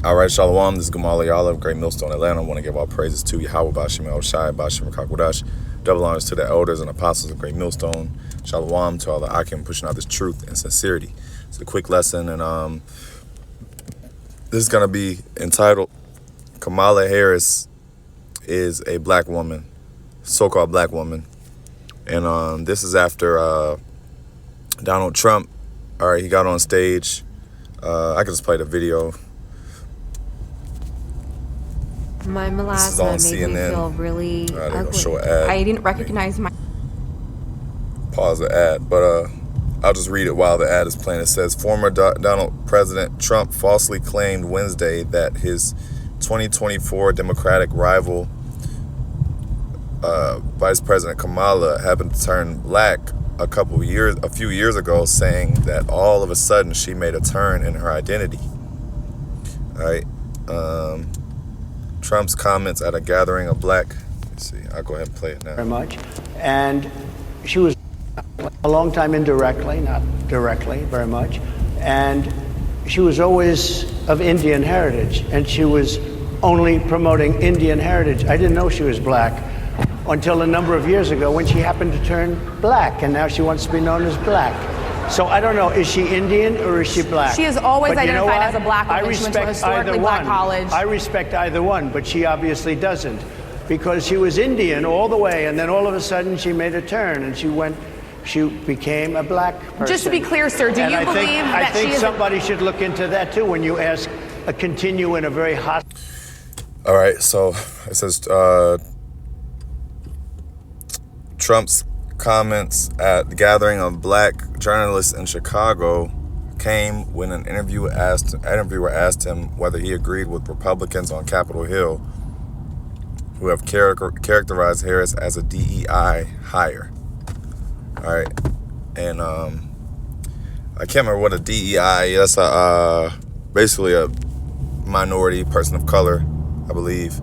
All right, Shalom. This is Kamala, y'all of Great Millstone, Atlanta. I want to give all praises to YAHAWAH, YAHAWASHI, BAHASHAM, double honors to the elders and apostles of Great Millstone. Shalom to all the Akim pushing out this truth and sincerity. It's a quick lesson, and this is going to be entitled, Kamala Harris is a black woman, so-called black woman. And this is after Donald Trump, all right, he got on stage. I can just play the video. My This is on melasma made CNN. me feel really They're gonna ugly. show an ad. I didn't recognize my... Pause the ad, but I'll just read it while the ad is playing. It says, former Donald President Trump falsely claimed Wednesday that his 2024 Democratic rival, Vice President Kamala, happened to turn black a few years ago, saying that all of a sudden she made a turn in her identity. All right. Trump's comments at a gathering of black. Let's see. I'll go ahead and play it now. Very much. And she was a long time indirectly, not directly, very much. And she was always of Indian heritage, and she was only promoting Indian heritage. I didn't know she was black until a number of years ago when she happened to turn black, and now she wants to be known as black. So I don't know, is she Indian or is she black? She has always But you know identified what? as a black woman. I She went to a respect historically either black one. college. I respect either one, but she obviously doesn't, because she was Indian all the way, and then all of a sudden she made a turn and she became a black person. Just to be clear, sir, do And you I believe think, that I think she is somebody should look into that too when you ask continue in a very hot. All right, so it says Trump's comments at the gathering of black journalists in Chicago came when an interviewer asked him whether he agreed with Republicans on Capitol Hill who have characterized Harris as a DEI hire. All right, and I can't remember what a DEI is. That's basically a minority person of color, I believe.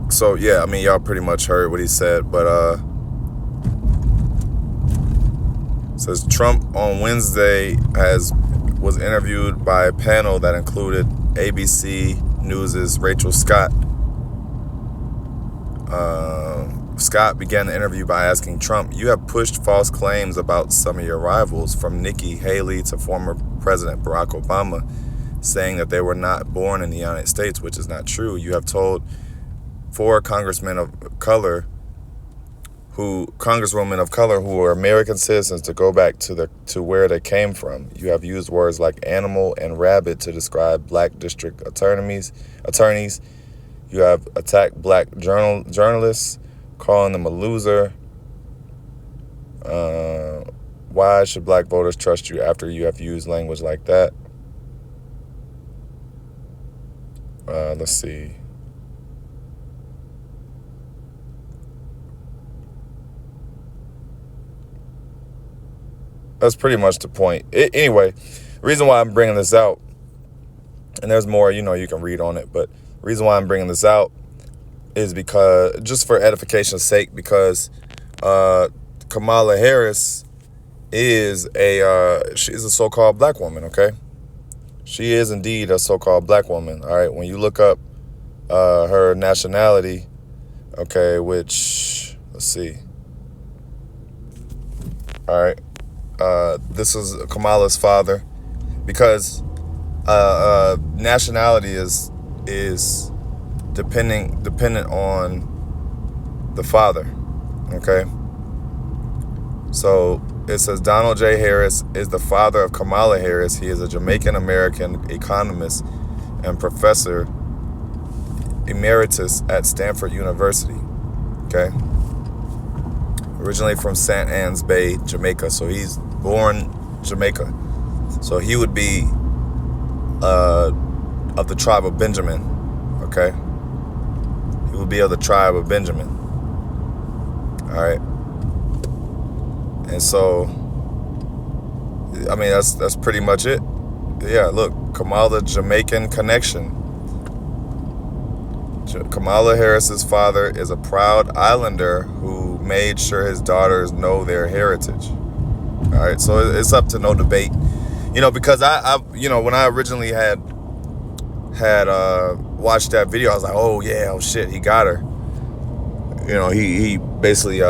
So yeah, I mean, y'all pretty much heard what he said, but says Trump on Wednesday was interviewed by a panel that included ABC News's Rachel Scott. Scott began the interview by asking Trump, "You have pushed false claims about some of your rivals, from Nikki Haley to former President Barack Obama, saying that they were not born in the United States, which is not true. You have told 4 congresswomen of color who are American citizens to go back to where they came from. You have used words like animal and rabbit to describe black district attorneys. You have attacked black journalists, calling them a loser. Why should black voters trust you after you have used language like that?" Let's see. That's pretty much the point. Anyway, the reason why I'm bringing this out, and there's more, you can read on it, but the reason why I'm bringing this out is because, just for edification's sake, because Kamala Harris she's a so-called black woman, okay? She is indeed a so-called black woman, all right? When you look up her nationality, okay, which, let's see. All right. This is Kamala's father, because nationality is dependent on the father. Okay. So it says Donald J. Harris is the father of Kamala Harris. He is a Jamaican American economist and professor emeritus at Stanford University. Okay. Originally from St. Anne's Bay, Jamaica. So he's born Jamaica. So he would be of the tribe of Benjamin. Okay. He would be of the tribe of Benjamin. All right. And so, I mean, that's pretty much it. Yeah, look, Kamala, Jamaican connection. Kamala Harris's father is a proud islander who made sure his daughters know their heritage. All right, so it's up to no debate. Because I when I originally had watched that video, I was like, oh yeah, oh shit, he got her. He basically he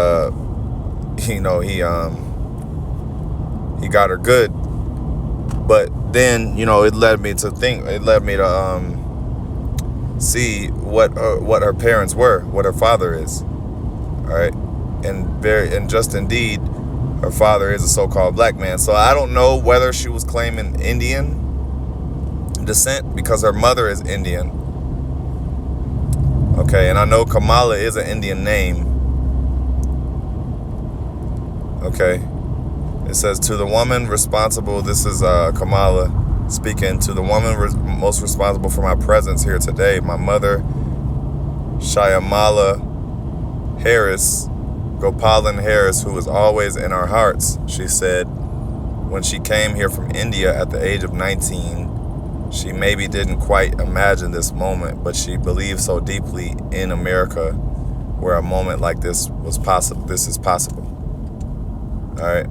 got her good. But then it led me to see what her parents were, what her father is. All right, and just indeed, her father is a so-called black man. So I don't know whether she was claiming Indian descent because her mother is Indian. Okay, and I know Kamala is an Indian name. Okay, it says, to the woman responsible, this is Kamala speaking, to the woman most responsible for my presence here today, my mother, Shyamala Harris, Gopalan Harris, who is always in our hearts, she said, when she came here from India at the age of 19, she maybe didn't quite imagine this moment, but she believed so deeply in America where a moment like this was possible. This is possible. All right.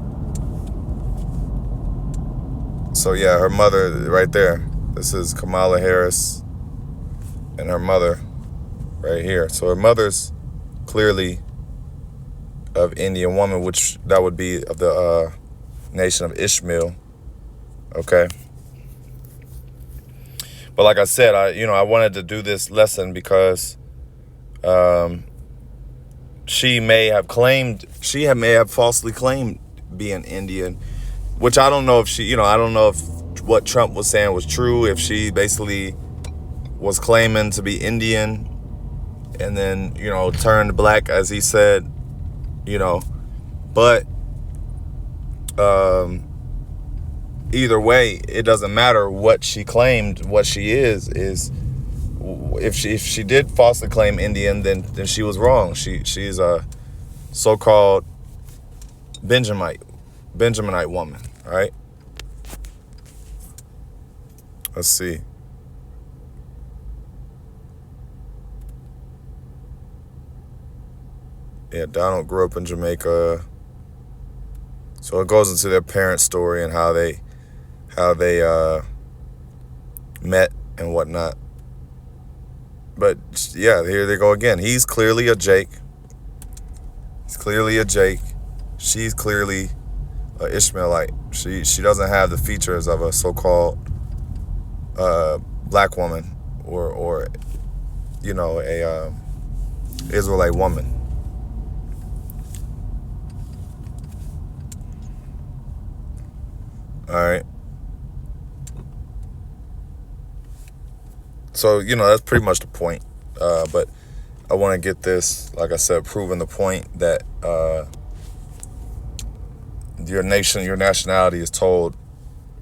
So yeah, her mother right there. This is Kamala Harris and her mother right here. So her mother's clearly of Indian woman, which that would be of the nation of Ishmael. Okay. But like I said, I wanted to do this lesson because she may have falsely claimed being Indian, which I don't know if I don't know if what Trump was saying was true, if she basically was claiming to be Indian and then, turned black, as he said, but either way, it doesn't matter what she claimed. What she is if she did falsely claim Indian, then she was wrong. She's a so-called Benjaminite woman, right? Let's see. Yeah, Donald grew up in Jamaica. So it goes into their parents' story and how they met and whatnot. But yeah, here they go again. He's clearly a Jake. He's clearly a Jake. She's clearly an Ishmaelite. She doesn't have the features of a so-called black woman or a Israelite woman. All right. So, that's pretty much the point. But I want to get this, like I said, proving the point that your nationality is told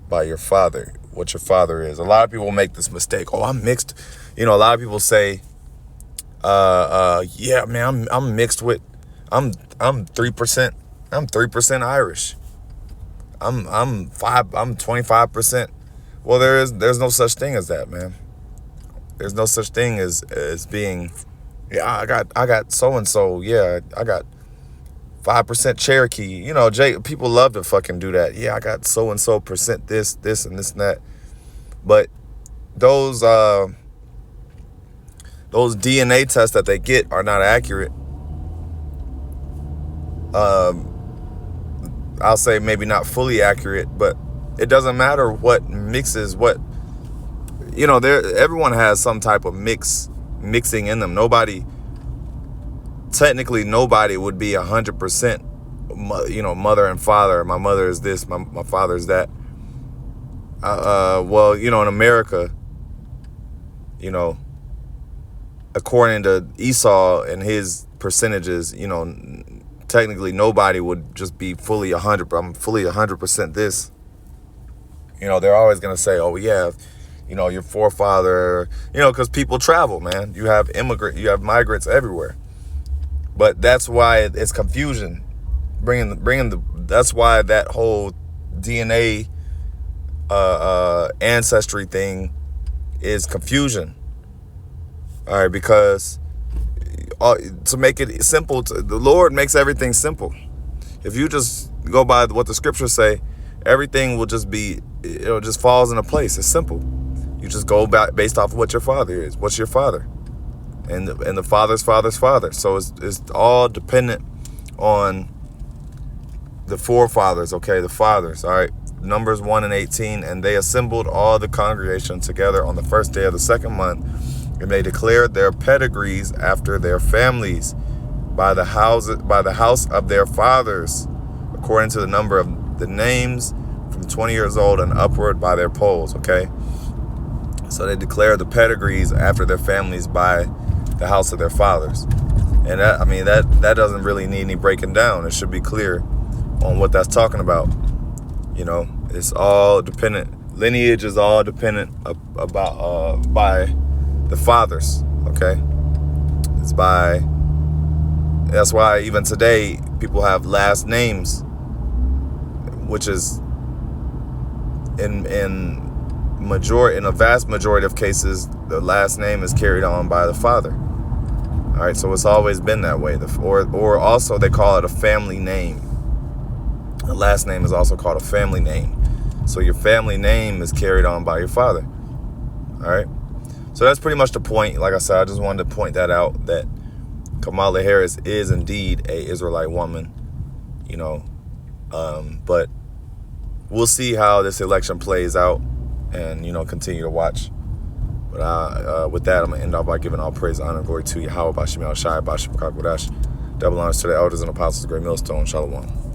by your father, what your father is. A lot of people make this mistake. Oh, I'm mixed. A lot of people say, yeah, man, I'm mixed with, I'm 3%. I'm 3% Irish. I'm 25%. Well, there's no such thing as that, man. There's no such thing as being, yeah, I got so and so. Yeah, I got 5% Cherokee. People love to fucking do that. Yeah, I got so and so percent this and this and that. But those DNA tests that they get are not accurate. I'll say maybe not fully accurate, but it doesn't matter what mixes what. Everyone has some type of mixing in them. Technically nobody would be 100%, mother and father. My mother is this, my father is that. Well, in America, according to Esau and his percentages, technically nobody would just be fully 100. I'm fully 100% this. They're always gonna say, oh yeah, your forefather, because people travel, man. You have migrants everywhere. But that's why it's confusion. That's why that whole DNA ancestry thing is confusion. All right, because to make it simple, the Lord makes everything simple. If you just go by what the scriptures say, everything will just be, it just falls into place. It's simple. You just go back based off of what your father is. What's your father? And the father's father's father. So it's all dependent on the forefathers, okay, the fathers, all right. Numbers 1:18, and they assembled all the congregation together on the first day of the second month, and they declared their pedigrees after their families by the house of their fathers, according to the number of the names from 20 years old and upward by their polls, okay? So they declared the pedigrees after their families by the house of their fathers. And that, I mean, that doesn't really need any breaking down. It should be clear on what that's talking about. You know, it's all dependent. Lineage is all dependent about by the fathers. Okay, that's why even today people have last names, which is in a vast majority of cases, the last name is carried on by the father. All right, so it's always been that way. Or also they call it a family name. The last name is also called a family name. So your family name is carried on by your father. All right. So that's pretty much the point. Like I said, I just wanted to point that out, that Kamala Harris is indeed a Israelite woman, you know. But we'll see how this election plays out and, you know, continue to watch. But with that, I'm going to end off by giving all praise, honor, and glory to YAHAWAH, BAHASHAM, YAHAWASHI, BAHASHAM, YAHAWASHI. Double honors to the elders and apostles of Great Millstone. Shalom.